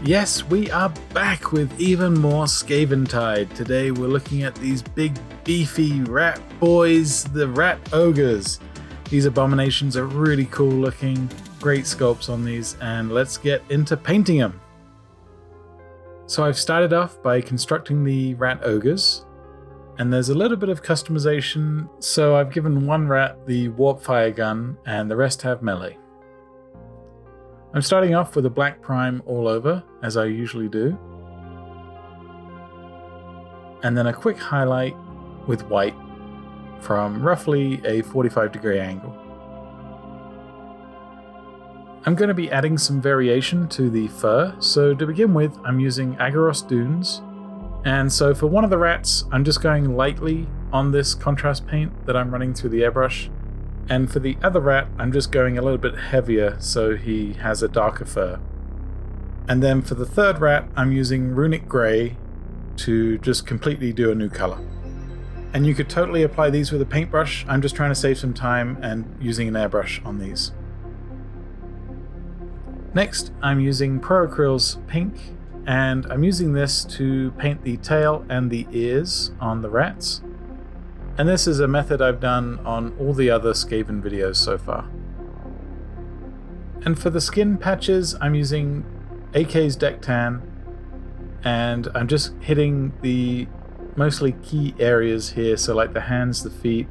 Yes, we are back with even more Skaventide. Today we're looking at these big beefy rat boys, the Rat Ogors. These abominations are really cool looking, great sculpts on these, and let's get into painting them. So I've started off by constructing the Rat Ogors, and there's a little bit of customization, so I've given one rat the warp fire gun and the rest have melee. I'm starting off with a black prime all over, as I usually do. And then a quick highlight with white from roughly a 45-degree angle. I'm going to be adding some variation to the fur, so to begin with I'm using Aggaros dunes. And so for one of the rats, I'm just going lightly on this contrast paint that I'm running through the airbrush. And for the other rat, I'm just going a little bit heavier so he has a darker fur. And then for the third rat, I'm using Runic Grey to just completely do a new color. And you could totally apply these with a paintbrush. I'm just trying to save some time and using an airbrush on these. Next, I'm using Pro Acryl's pink, and I'm using this to paint the tail and the ears on the rats. And this is a method I've done on all the other Skaven videos so far. And for the skin patches, I'm using AK's Deck Tan, and I'm just hitting the mostly key areas here, so like the hands, the feet,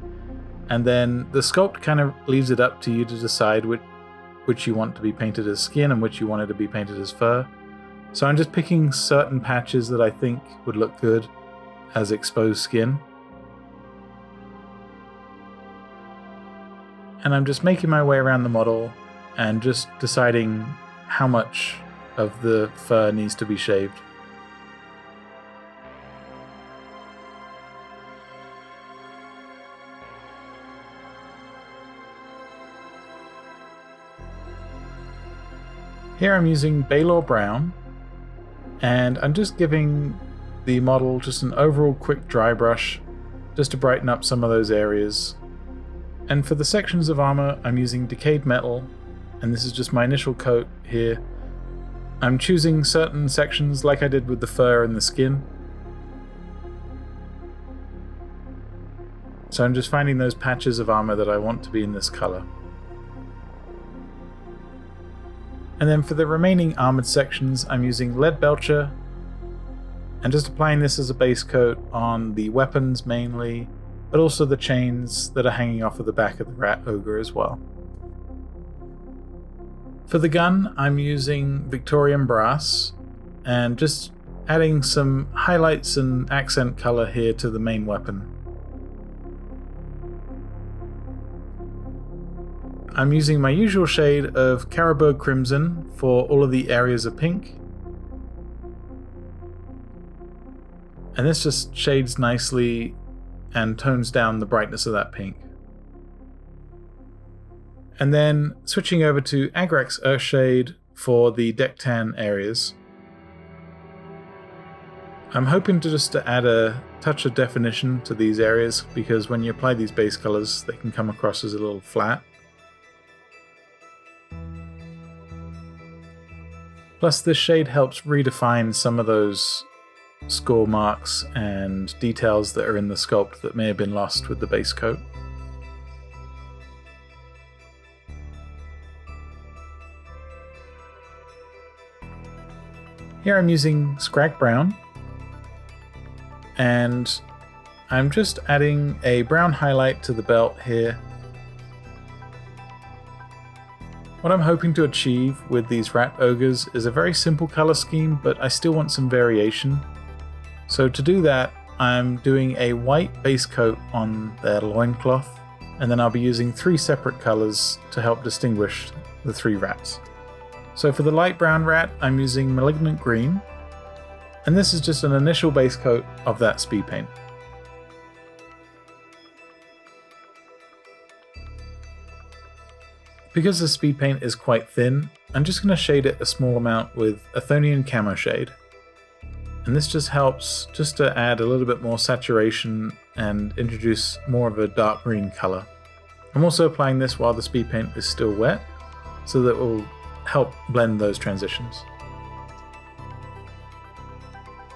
and then the sculpt kind of leaves it up to you to decide which you want to be painted as skin and which you want it to be painted as fur. So I'm just picking certain patches that I think would look good as exposed skin. And I'm just making my way around the model and just deciding how much of the fur needs to be shaved. Here I'm using Baylor Brown, and I'm just giving the model just an overall quick dry brush just to brighten up some of those areas. And for the sections of armor, I'm using Decayed Metal, and this is just my initial coat here. I'm choosing certain sections like I did with the fur and the skin. So I'm just finding those patches of armor that I want to be in this color. And then for the remaining armored sections, I'm using Lead Belcher, and just applying this as a base coat on the weapons mainly, but also the chains that are hanging off of the back of the Rat Ogre as well. For the gun, I'm using Victorian brass, and just adding some highlights and accent color here to the main weapon. I'm using my usual shade of Carroburg Crimson for all of the areas of pink. And this just shades nicely and tones down the brightness of that pink. And then switching over to Agrax Earthshade for the Deck Tan areas. I'm hoping to add a touch of definition to these areas, because when you apply these base colors, they can come across as a little flat. Plus this shade helps redefine some of those score marks and details that are in the sculpt that may have been lost with the base coat. Here I'm using Skrag Brown, and I'm just adding a brown highlight to the belt here. What I'm hoping to achieve with these Rat Ogres is a very simple color scheme, but I still want some variation. So to do that, I'm doing a white base coat on their loincloth, and then I'll be using 3 separate colors to help distinguish the 3 rats. So for the light brown rat, I'm using Malignant Green, and this is just an initial base coat of that Speedpaint. Because the Speedpaint is quite thin, I'm just going to shade it a small amount with Athonian Camoshade. And this just helps just to add a little bit more saturation and introduce more of a dark green color. I'm also applying this while the Speedpaint is still wet, so that it will help blend those transitions.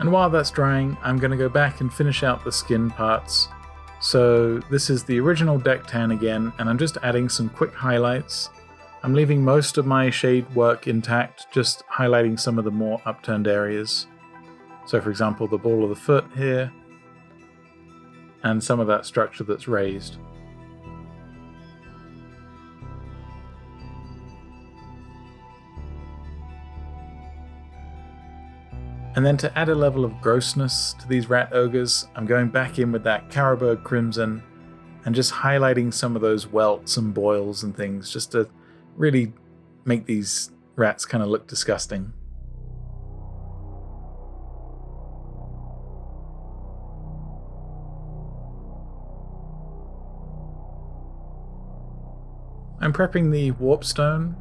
And while that's drying, I'm going to go back and finish out the skin parts. So this is the original deck tan again, and I'm just adding some quick highlights. I'm leaving most of my shade work intact, just highlighting some of the more upturned areas. So for example, the ball of the foot here, and some of that structure that's raised. And then to add a level of grossness to these Rat Ogres, I'm going back in with that Carroburg Crimson and just highlighting some of those welts and boils and things, just to really make these rats kind of look disgusting. I'm prepping the warpstone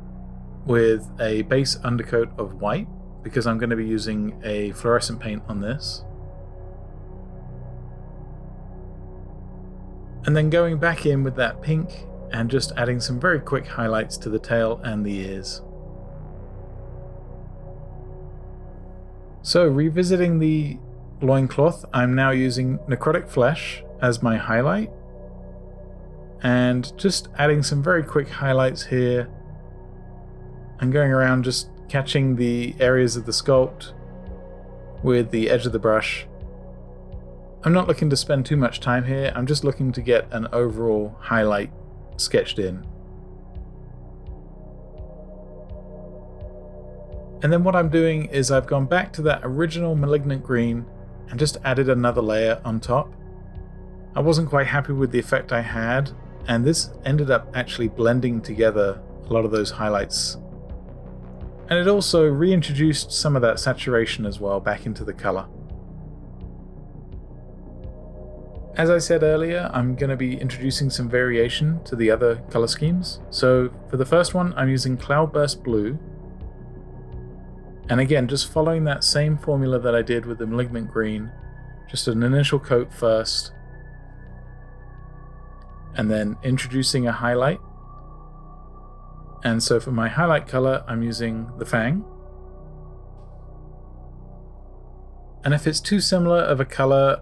with a base undercoat of white, because I'm going to be using a fluorescent paint on this. And then going back in with that pink and just adding some very quick highlights to the tail and the ears. So revisiting the loincloth, I'm now using necrotic flesh as my highlight, and just adding some very quick highlights here and going around just catching the areas of the sculpt with the edge of the brush. I'm not looking to spend too much time here, I'm just looking to get an overall highlight sketched in. And then what I'm doing is I've gone back to that original Malignant green and just added another layer on top. I wasn't quite happy with the effect I had, and this ended up actually blending together a lot of those highlights. And it also reintroduced some of that saturation as well back into the color. As I said earlier, I'm going to be introducing some variation to the other color schemes. So for the first one, I'm using Cloudburst Blue. And again, just following that same formula that I did with the Malignant Green, just an initial coat first, and then introducing a highlight. And so for my highlight color, I'm using the Fang. And if it's too similar of a color,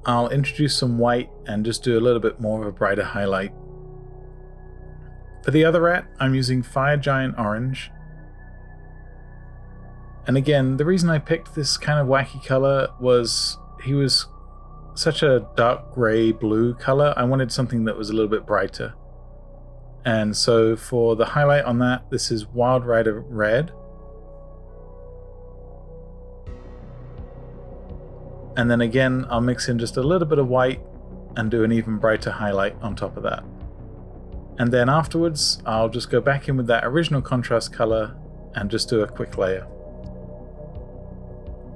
I'll introduce some white and just do a little bit more of a brighter highlight. For the other rat, I'm using Fire Giant Orange. And again, the reason I picked this kind of wacky color was he was such a dark gray blue color. I wanted something that was a little bit brighter. And so for the highlight on that, this is Wild Rider Red. And then again, I'll mix in just a little bit of white and do an even brighter highlight on top of that. And then afterwards, I'll just go back in with that original contrast color and just do a quick layer.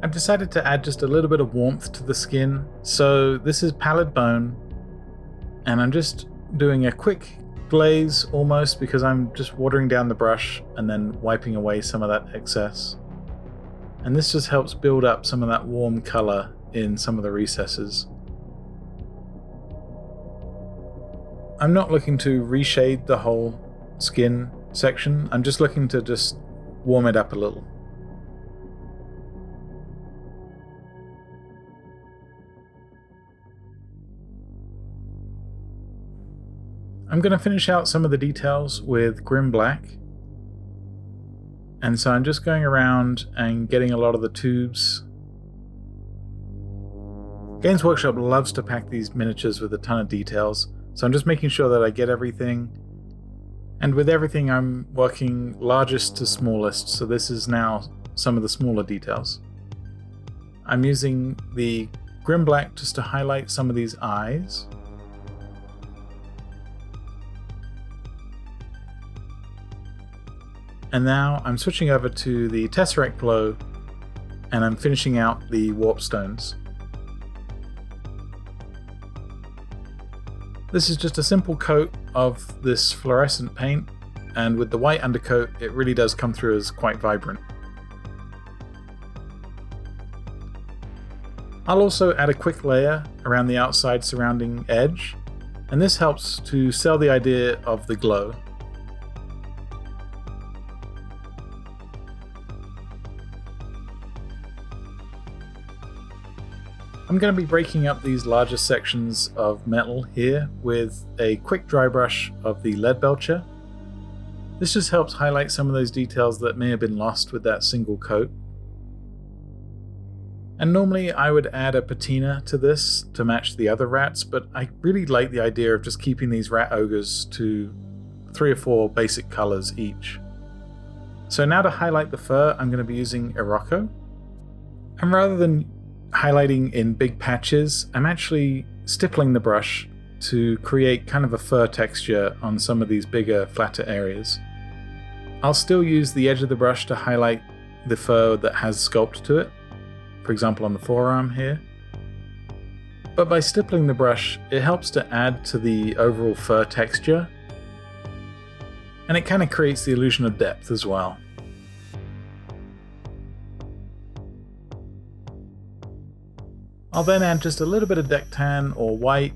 I've decided to add just a little bit of warmth to the skin. So this is Pallid Bone, and I'm just doing a quick glaze almost, because I'm just watering down the brush and then wiping away some of that excess. And this just helps build up some of that warm color in some of the recesses. I'm not looking to reshade the whole skin section, I'm just looking to just warm it up a little. I'm going to finish out some of the details with Grim Black. And so I'm just going around and getting a lot of the tubes. Games Workshop loves to pack these miniatures with a ton of details, so I'm just making sure that I get everything. And with everything I'm working largest to smallest, so this is now some of the smaller details. I'm using the Grim Black just to highlight some of these eyes. And now I'm switching over to the Tesseract Glow, and I'm finishing out the warp stones. This is just a simple coat of this fluorescent paint, and with the white undercoat it really does come through as quite vibrant. I'll also add a quick layer around the outside surrounding edge, and this helps to sell the idea of the glow. I'm going to be breaking up these larger sections of metal here with a quick dry brush of the lead belcher. This just helps highlight some of those details that may have been lost with that single coat. And normally I would add a patina to this to match the other rats, but I really like the idea of just keeping these Rat Ogres to 3 or 4 basic colors each. So now to highlight the fur, I'm going to be using Iroko. And rather than highlighting in big patches, I'm actually stippling the brush to create kind of a fur texture on some of these bigger, flatter areas. I'll still use the edge of the brush to highlight the fur that has sculpt to it, for example on the forearm here. But by stippling the brush, it helps to add to the overall fur texture, and it kind of creates the illusion of depth as well. I'll then add just a little bit of deck tan or white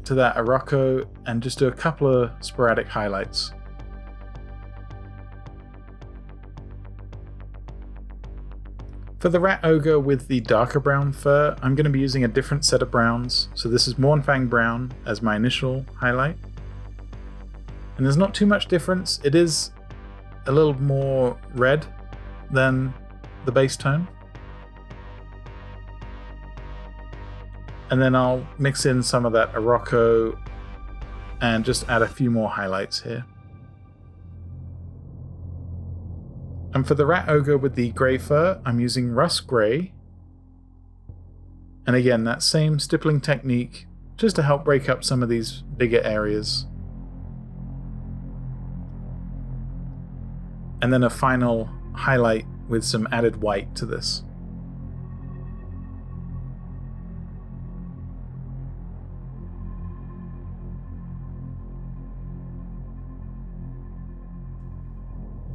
to that Iroko and just do a couple of sporadic highlights. For the Rat Ogre with the darker brown fur, I'm going to be using a different set of browns. So this is Mournfang Brown as my initial highlight. And there's not too much difference. It is a little more red than the base tone. And then I'll mix in some of that Iroko and just add a few more highlights here. And for the Rat Ogre with the grey fur, I'm using Rust Grey. And again, that same stippling technique, just to help break up some of these bigger areas. And then a final highlight with some added white to this.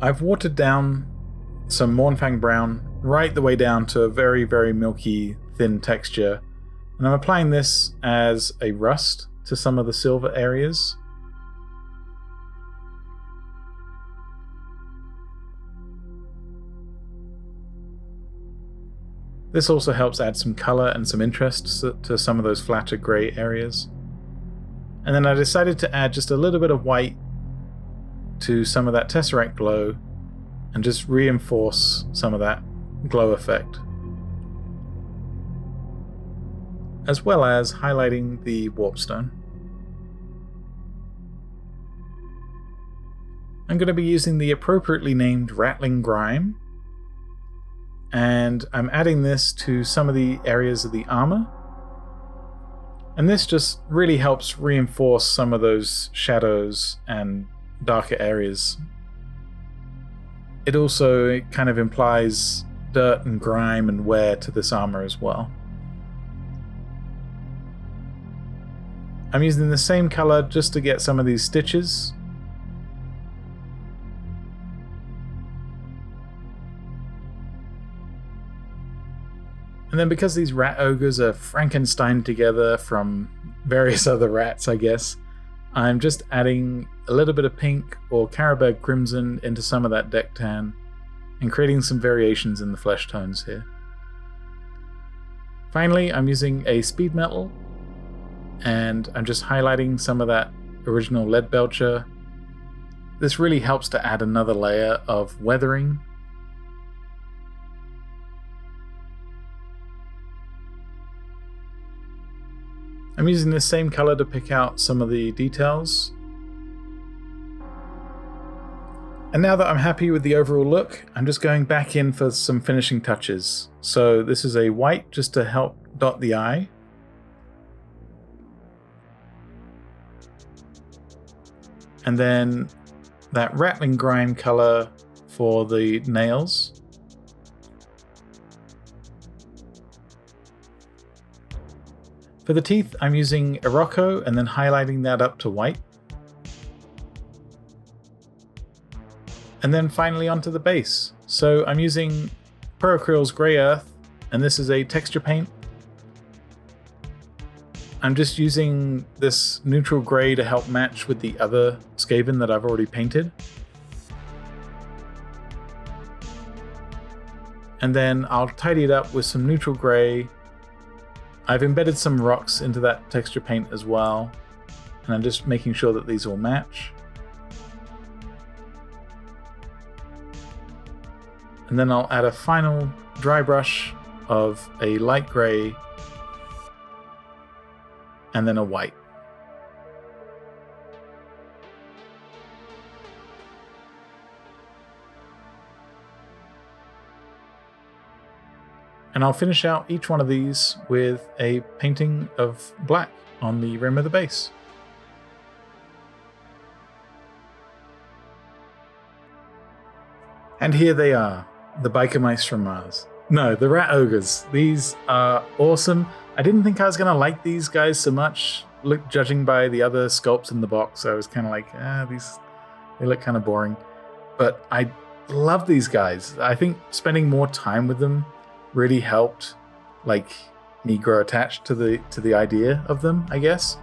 I've watered down some Mournfang Brown right the way down to a very, very milky, thin texture, and I'm applying this as a rust to some of the silver areas. This also helps add some colour and some interest to some of those flatter grey areas. And then I decided to add just a little bit of white to some of that Tesseract glow and just reinforce some of that glow effect, as well as highlighting the warpstone. I'm going to be using the appropriately named Ratling Grime, and I'm adding this to some of the areas of the armor, and this just really helps reinforce some of those shadows and darker areas. It also kind of implies dirt and grime and wear to this armor as well. I'm using the same color just to get some of these stitches. And then because these Rat Ogres are Frankenstein together from various other rats, I guess, I'm just adding a little bit of pink or Carroburg crimson into some of that deck tan and creating some variations in the flesh tones here. Finally, I'm using a speed metal and I'm just highlighting some of that original lead belcher. This really helps to add another layer of weathering. I'm using the same color to pick out some of the details. And now that I'm happy with the overall look, I'm just going back in for some finishing touches. So this is a white just to help dot the eye. And then that Ratling Grime color for the nails. For the teeth, I'm using Iroko and then highlighting that up to white. And then finally onto the base. So I'm using Purocryl's Grey Earth, and this is a texture paint. I'm just using this neutral grey to help match with the other Skaven that I've already painted. And then I'll tidy it up with some neutral grey I've embedded some rocks into that texture paint as well, and I'm just making sure that these all match. And then I'll add a final dry brush of a light grey and then a white. And I'll finish out each one of these with a painting of black on the rim of the base. And here they are, the biker mice from Mars. No, the Rat Ogors. These are awesome. I didn't think I was going to like these guys so much. Judging by the other sculpts in the box, I was kind of like, they look kind of boring. But I love these guys. I think spending more time with them really helped me grow attached to the idea of them, I guess.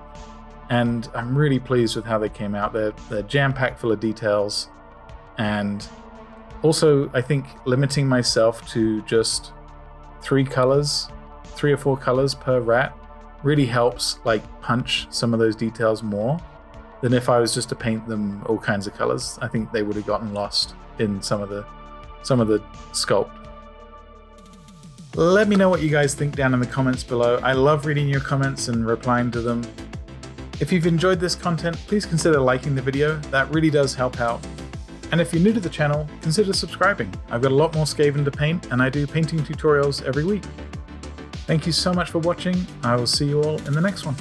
And I'm really pleased with how they came out. They're jam-packed full of details, and also I think limiting myself to just 3 or 4 colors per rat really helps punch some of those details more than if I was just to paint them all kinds of colors. I think they would have gotten lost in some of the sculpt. Let me know what you guys think down in the comments below. I love reading your comments and replying to them. If you've enjoyed this content, please consider liking the video. That really does help out. And if you're new to the channel, consider subscribing. I've got a lot more Skaven to paint, and I do painting tutorials every week. Thank you so much for watching. I will see you all in the next one.